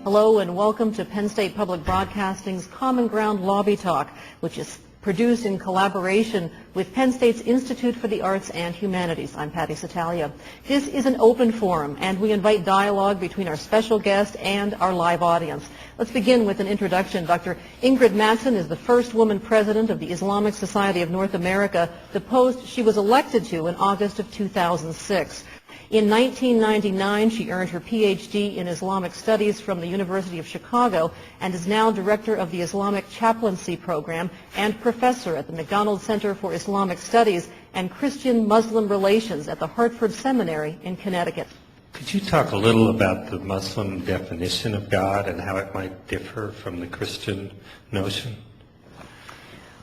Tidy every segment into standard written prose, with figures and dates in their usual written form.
Hello and welcome to Penn State Public Broadcasting's Common Ground Lobby Talk, which is produced in collaboration with Penn State's Institute for the Arts and Humanities. I'm Patty Satalia. This is an open forum, and we invite dialogue between our special guest and our live audience. Let's begin with an introduction. Dr. Ingrid Mattson is the first woman president of the Islamic Society of North America, the post she was elected to in August of 2006. In 1999, she earned her Ph.D. in Islamic Studies from the University of Chicago and is now director of the Islamic Chaplaincy Program and professor at the McDonald Center for Islamic Studies and Christian-Muslim Relations at the Hartford Seminary in Connecticut. Could you talk a little about the Muslim definition of God and how it might differ from the Christian notion?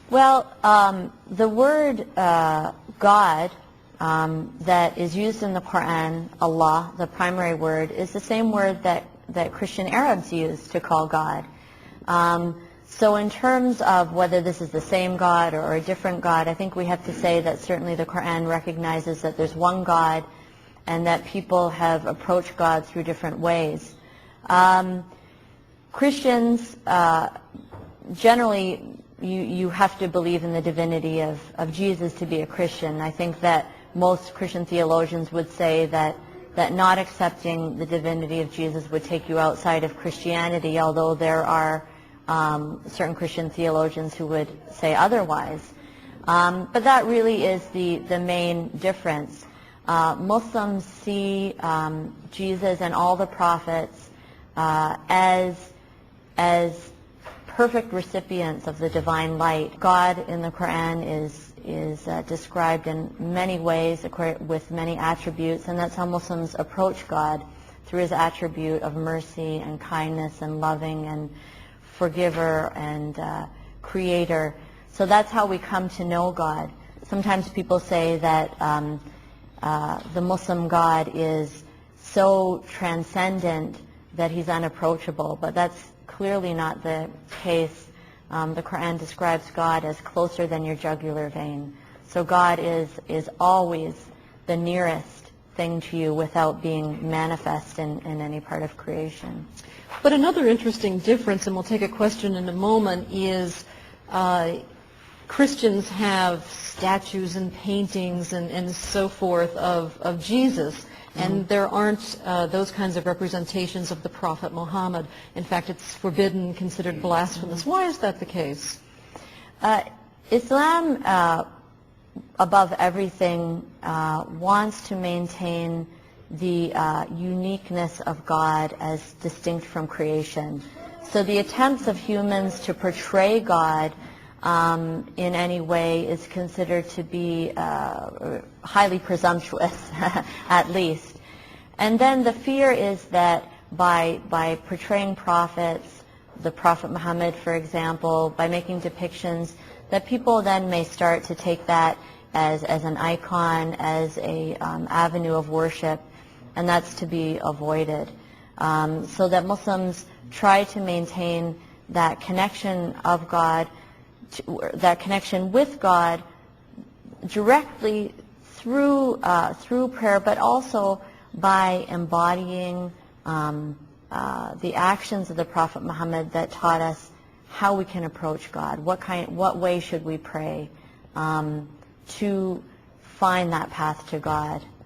Well, the word God that is used in the Quran, Allah, the primary word, is the same word that Christian Arabs use to call God. So in terms of whether this is the same God or a different God, I think we have to say that certainly the Quran recognizes that there's one God and that people have approached God through different ways. Christians, generally, you have to believe in the divinity of Jesus to be a Christian. I think that most Christian theologians would say that not accepting the divinity of Jesus would take you outside of Christianity, although there are certain Christian theologians who would say otherwise. But that really is the main difference. Muslims see Jesus and all the prophets as perfect recipients of the divine light. God in the Quran is described in many ways with many attributes, and that's how Muslims approach God, through his attribute of mercy and kindness and loving and forgiver and creator. So that's how we come to know God. Sometimes people say that the Muslim God is so transcendent that he's unapproachable, but that's clearly not the case. The Quran describes God as closer than your jugular vein. So God is always the nearest thing to you without being manifest in any part of creation. But another interesting difference, and we'll take a question in a moment, is Christians have statues and paintings and so forth of Jesus. And there aren't those kinds of representations of the Prophet Muhammad. In fact, it's forbidden, considered blasphemous. Why is that the case? Islam, above everything, wants to maintain the uniqueness of God as distinct from creation. So the attempts of humans to portray God in any way is considered to be highly presumptuous, at least. And then the fear is that by portraying prophets, the Prophet Muhammad, for example, by making depictions, that people then may start to take that as an icon, as a avenue of worship, and that's to be avoided. So that Muslims try to maintain that connection of God, that connection with God directly through prayer, but also by embodying the actions of the Prophet Muhammad that taught us how we can approach God. What way should we pray to find that path to God?